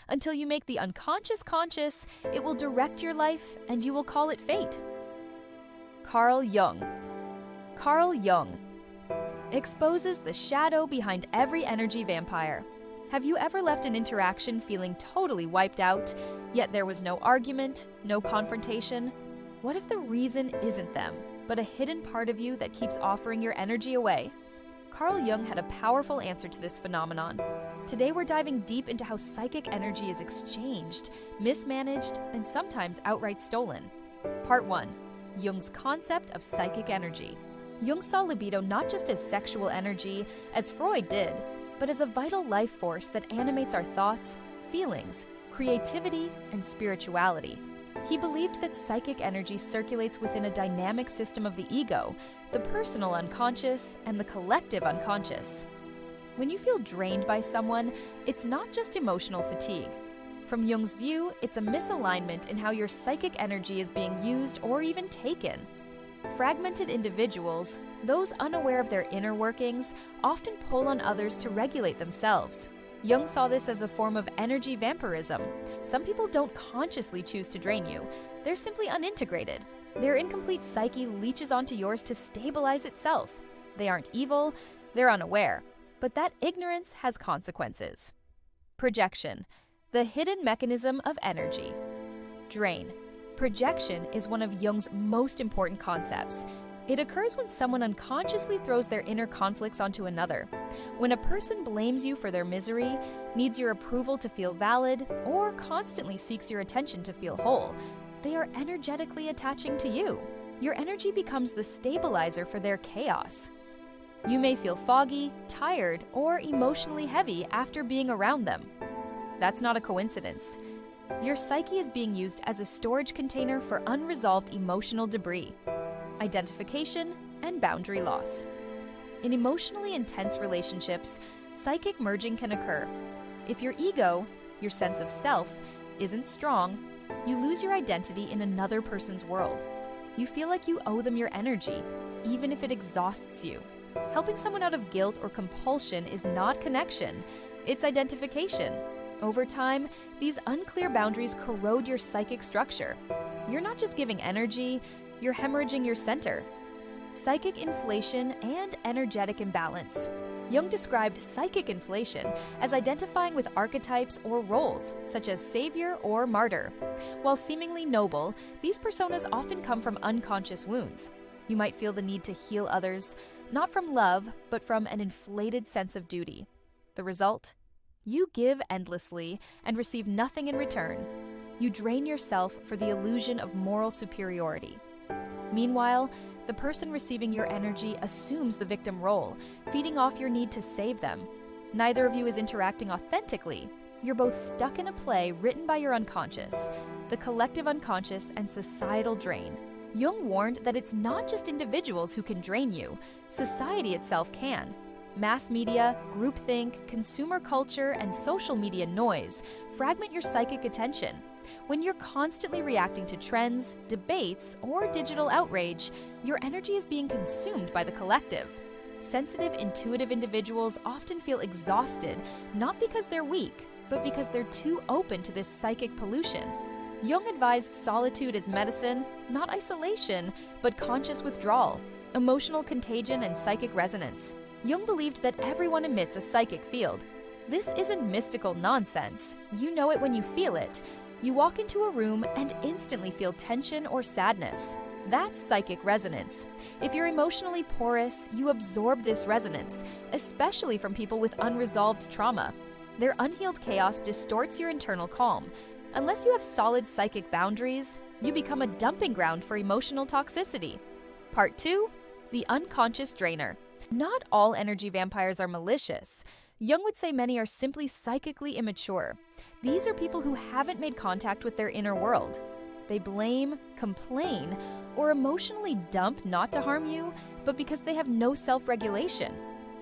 Until you make the unconscious conscious, it will direct your life and you will call it fate. Carl Jung. Carl Jung exposes the shadow behind every energy vampire. Have you ever left an interaction feeling totally wiped out, yet there was no argument, no confrontation? What if the reason isn't them, but a hidden part of you that keeps offering your energy away? Carl Jung had a powerful answer to this phenomenon. Today we're diving deep into how psychic energy is exchanged, mismanaged, and sometimes outright stolen. Part 1. Jung's concept of psychic energy. Jung saw libido not just as sexual energy, as Freud did, but as a vital life force that animates our thoughts, feelings, creativity, and spirituality. He believed that psychic energy circulates within a dynamic system of the ego, the personal unconscious, and the collective unconscious. When you feel drained by someone, it's not just emotional fatigue. From Jung's view, it's a misalignment in how your psychic energy is being used or even taken. Fragmented individuals, those unaware of their inner workings, often pull on others to regulate themselves. Jung saw this as a form of energy vampirism. Some people don't consciously choose to drain you. They're simply unintegrated. Their incomplete psyche leeches onto yours to stabilize itself. They aren't evil, they're unaware. But that ignorance has consequences. Projection, the hidden mechanism of energy. Drain. Projection is one of Jung's most important concepts. It occurs when someone unconsciously throws their inner conflicts onto another. When a person blames you for their misery, needs your approval to feel valid, or constantly seeks your attention to feel whole, they are energetically attaching to you. Your energy becomes the stabilizer for their chaos. You may feel foggy, tired, or emotionally heavy after being around them. That's not a coincidence. Your psyche is being used as a storage container for unresolved emotional debris, identification, and boundary loss. In emotionally intense relationships, psychic merging can occur. If your ego, your sense of self, isn't strong, you lose your identity in another person's world. You feel like you owe them your energy, even if it exhausts you. Helping someone out of guilt or compulsion is not connection, it's identification. Over time, these unclear boundaries corrode your psychic structure. You're not just giving energy, you're hemorrhaging your center. Psychic inflation and energetic imbalance. Jung described psychic inflation as identifying with archetypes or roles, such as savior or martyr. While seemingly noble, these personas often come from unconscious wounds. You might feel the need to heal others, not from love, but from an inflated sense of duty. The result? You give endlessly and receive nothing in return. You drain yourself for the illusion of moral superiority. Meanwhile, the person receiving your energy assumes the victim role, feeding off your need to save them. Neither of you is interacting authentically. You're both stuck in a play written by your unconscious, the collective unconscious and societal drain. Jung warned that it's not just individuals who can drain you, society itself can. Mass media, groupthink, consumer culture, and social media noise fragment your psychic attention. When you're constantly reacting to trends, debates, or digital outrage, your energy is being consumed by the collective. Sensitive, intuitive individuals often feel exhausted, not because they're weak, but because they're too open to this psychic pollution. Jung advised solitude as medicine, not isolation, but conscious withdrawal, emotional contagion, and psychic resonance. Jung believed that everyone emits a psychic field. This isn't mystical nonsense. You know it when you feel it. You walk into a room and instantly feel tension or sadness. That's psychic resonance. If you're emotionally porous, you absorb this resonance, especially from people with unresolved trauma. Their unhealed chaos distorts your internal calm. Unless you have solid psychic boundaries, you become a dumping ground for emotional toxicity. Part 2. The unconscious drainer. Not all energy vampires are malicious. Jung would say many are simply psychically immature. These are people who haven't made contact with their inner world. They blame, complain, or emotionally dump not to harm you, but because they have no self-regulation.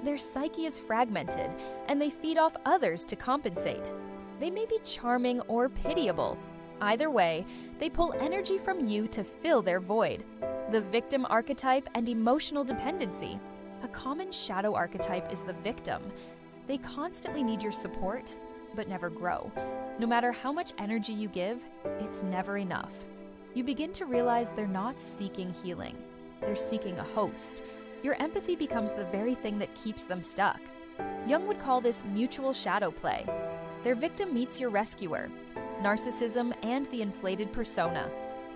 Their psyche is fragmented, and they feed off others to compensate. They may be charming or pitiable. Either way, they pull energy from you to fill their void. The victim archetype and emotional dependency. A common shadow archetype is the victim. They constantly need your support. but never grow. No matter how much energy you give, it's never enough. You begin to realize they're not seeking healing. They're seeking a host. Your empathy becomes the very thing that keeps them stuck. Jung would call this mutual shadow play. Their victim meets your rescuer, narcissism and the inflated persona.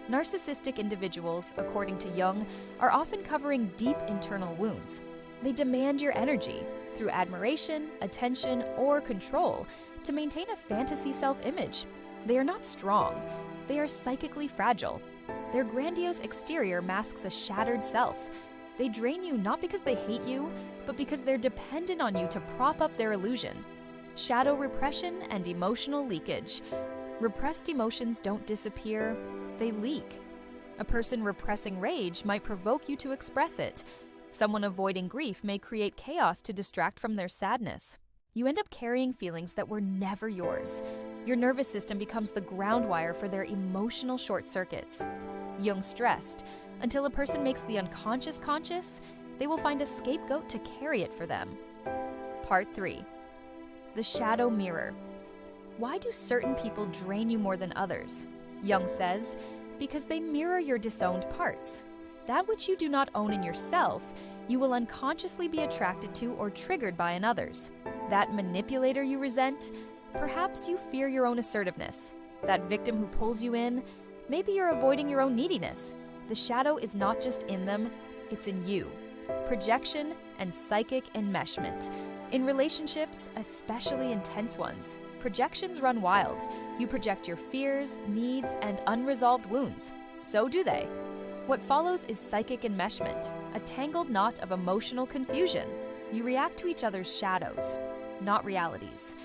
Narcissistic individuals, according to Jung, are often covering deep internal wounds. They demand your energy through admiration, attention, or control to maintain a fantasy self-image. They are not strong. They are psychically fragile. Their grandiose exterior masks a shattered self. They drain you not because they hate you, but because they're dependent on you to prop up their illusion. Shadow repression and emotional leakage. Repressed emotions don't disappear, they leak. A person repressing rage might provoke you to express it. Someone avoiding grief may create chaos to distract from their sadness. You end up carrying feelings that were never yours. Your nervous system becomes the ground wire for their emotional short circuits. Jung stressed, until a person makes the unconscious conscious, they will find a scapegoat to carry it for them. Part 3. The shadow mirror. Why do certain people drain you more than others? Jung says, because they mirror your disowned parts. That which you do not own in yourself, you will unconsciously be attracted to or triggered by in others. That manipulator you resent, perhaps you fear your own assertiveness. That victim who pulls you in, maybe you're avoiding your own neediness. The shadow is not just in them, it's in you. Projection and psychic enmeshment. In relationships, especially intense ones, projections run wild. You project your fears, needs, and unresolved wounds. So do they. What follows is psychic enmeshment, a tangled knot of emotional confusion. You react to each other's shadows, not realities.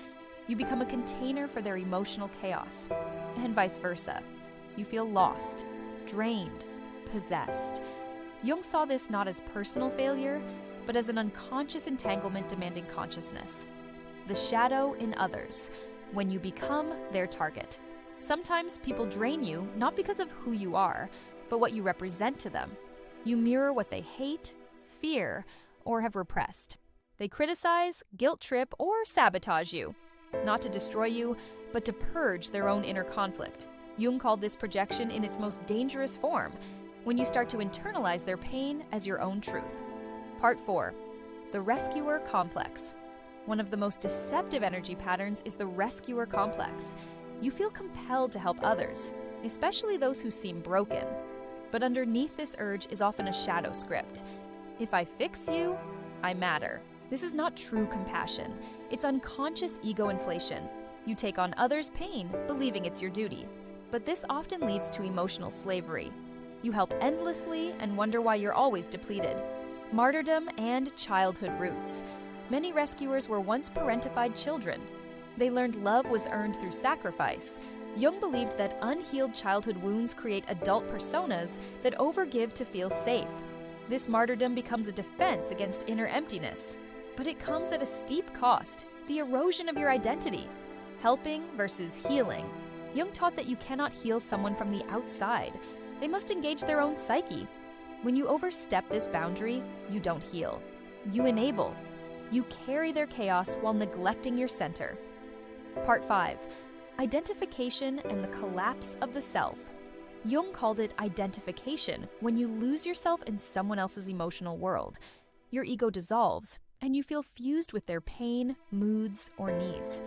You become a container for their emotional chaos, and vice versa. You feel lost, drained, possessed. Jung saw this not as personal failure, but as an unconscious entanglement demanding consciousness. The shadow in others, when you become their target. Sometimes people drain you not because of who you are, but what you represent to them. You mirror what they hate, fear, or have repressed. They criticize, guilt trip, or sabotage you, not to destroy you, but to purge their own inner conflict. Jung called this projection in its most dangerous form, when you start to internalize their pain as your own truth. Part 4. The rescuer complex. One of the most deceptive energy patterns is the rescuer complex. You feel compelled to help others, especially those who seem broken. But underneath this urge is often a shadow script. If I fix you, I matter. This is not true compassion. It's unconscious ego inflation. You take on others' pain, believing it's your duty. But this often leads to emotional slavery. You help endlessly and wonder why you're always depleted. Martyrdom and childhood roots. Many rescuers were once parentified children. They learned love was earned through sacrifice. Jung believed that unhealed childhood wounds create adult personas that overgive to feel safe. This martyrdom becomes a defense against inner emptiness. But it comes at a steep cost, the erosion of your identity. Helping versus healing. Jung taught that you cannot heal someone from the outside. They must engage their own psyche. When you overstep this boundary, you don't heal. You enable. You carry their chaos while neglecting your center. Part 5. Identification and the collapse of the self. Jung called it identification when you lose yourself in someone else's emotional world. Your ego dissolves, and you feel fused with their pain, moods, or needs.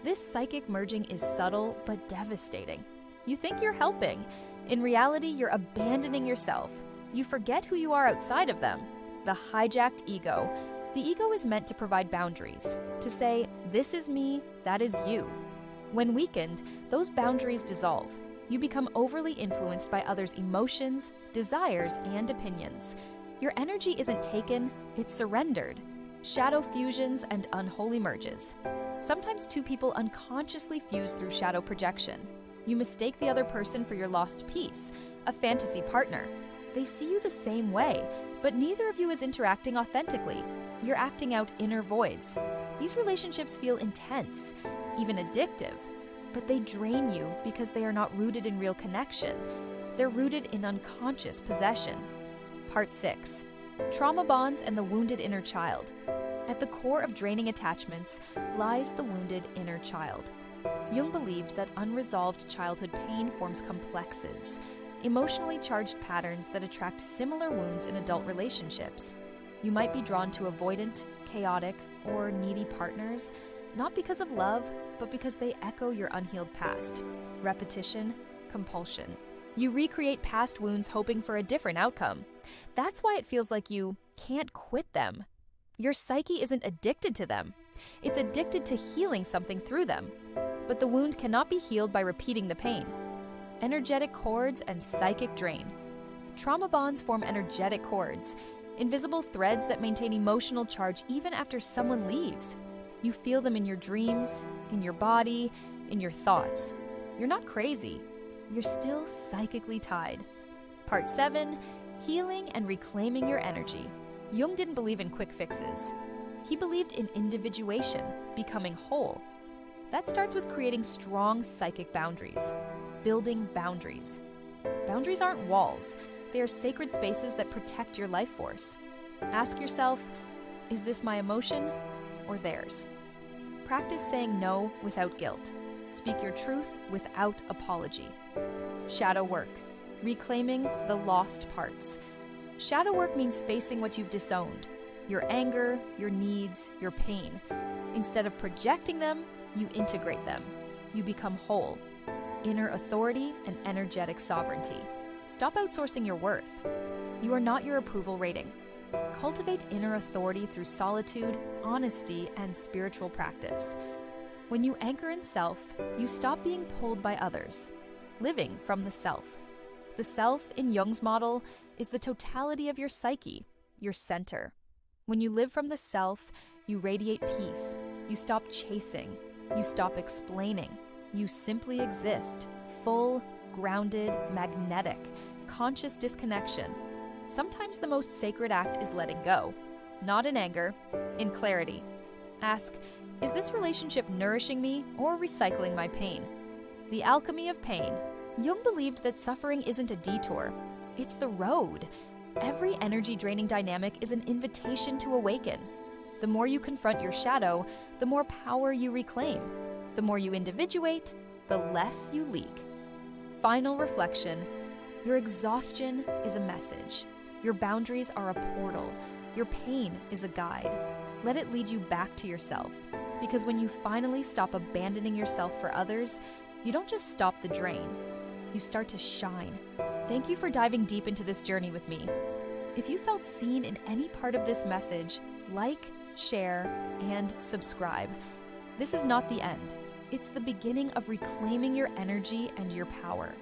This psychic merging is subtle but devastating. You think you're helping. In reality, you're abandoning yourself. You forget who you are outside of them. The hijacked ego. The ego is meant to provide boundaries, to say, this is me, that is you. When weakened, those boundaries dissolve. You become overly influenced by others' emotions, desires, and opinions. Your energy isn't taken, it's surrendered. Shadow fusions and unholy merges. Sometimes two people unconsciously fuse through shadow projection. You mistake the other person for your lost piece, a fantasy partner. They see you the same way, but neither of you is interacting authentically. You're acting out inner voids. These relationships feel intense, even addictive, but they drain you because they are not rooted in real connection. They're rooted in unconscious possession. Part 6. Trauma bonds and the wounded inner child. At the core of draining attachments lies the wounded inner child. Jung believed that unresolved childhood pain forms complexes, emotionally charged patterns that attract similar wounds in adult relationships. You might be drawn to avoidant, chaotic, or needy partners, not because of love, but because they echo your unhealed past. Repetition, compulsion. You recreate past wounds hoping for a different outcome. That's why it feels like you can't quit them. Your psyche isn't addicted to them. It's addicted to healing something through them. But the wound cannot be healed by repeating the pain. Energetic cords and psychic drain. Trauma bonds form energetic cords, invisible threads that maintain emotional charge even after someone leaves. You feel them in your dreams, in your body, in your thoughts. You're not crazy. You're still psychically tied. Part 7, healing and reclaiming your energy. Jung didn't believe in quick fixes. He believed in individuation, becoming whole. That starts with creating strong psychic boundaries, building boundaries. Boundaries aren't walls. They are sacred spaces that protect your life force. Ask yourself, is this my emotion or theirs? Practice saying no without guilt. Speak your truth without apology. Shadow work, reclaiming the lost parts. Shadow work means facing what you've disowned, your anger, your needs, your pain. Instead of projecting them, you integrate them. You become whole. Inner authority and energetic sovereignty. Stop outsourcing your worth. You are not your approval rating. Cultivate inner authority through solitude, honesty, and spiritual practice. When you anchor in self, you stop being pulled by others, living from the self. The self, in Jung's model, is the totality of your psyche, your center. When you live from the self, you radiate peace. You stop chasing. You stop explaining. You simply exist, full, grounded, magnetic, conscious disconnection. Sometimes the most sacred act is letting go, not in anger, in clarity. Ask, is this relationship nourishing me or recycling my pain? The alchemy of pain. Jung believed that suffering isn't a detour, it's the road. Every energy-draining dynamic is an invitation to awaken. The more you confront your shadow, the more power you reclaim. The more you individuate, the less you leak. Final reflection. Your exhaustion is a message. Your boundaries are a portal. Your pain is a guide. Let it lead you back to yourself. Because when you finally stop abandoning yourself for others, you don't just stop the drain. You start to shine. Thank you for diving deep into this journey with me. If you felt seen in any part of this message, like, share, and subscribe. This is not the end. It's the beginning of reclaiming your energy and your power.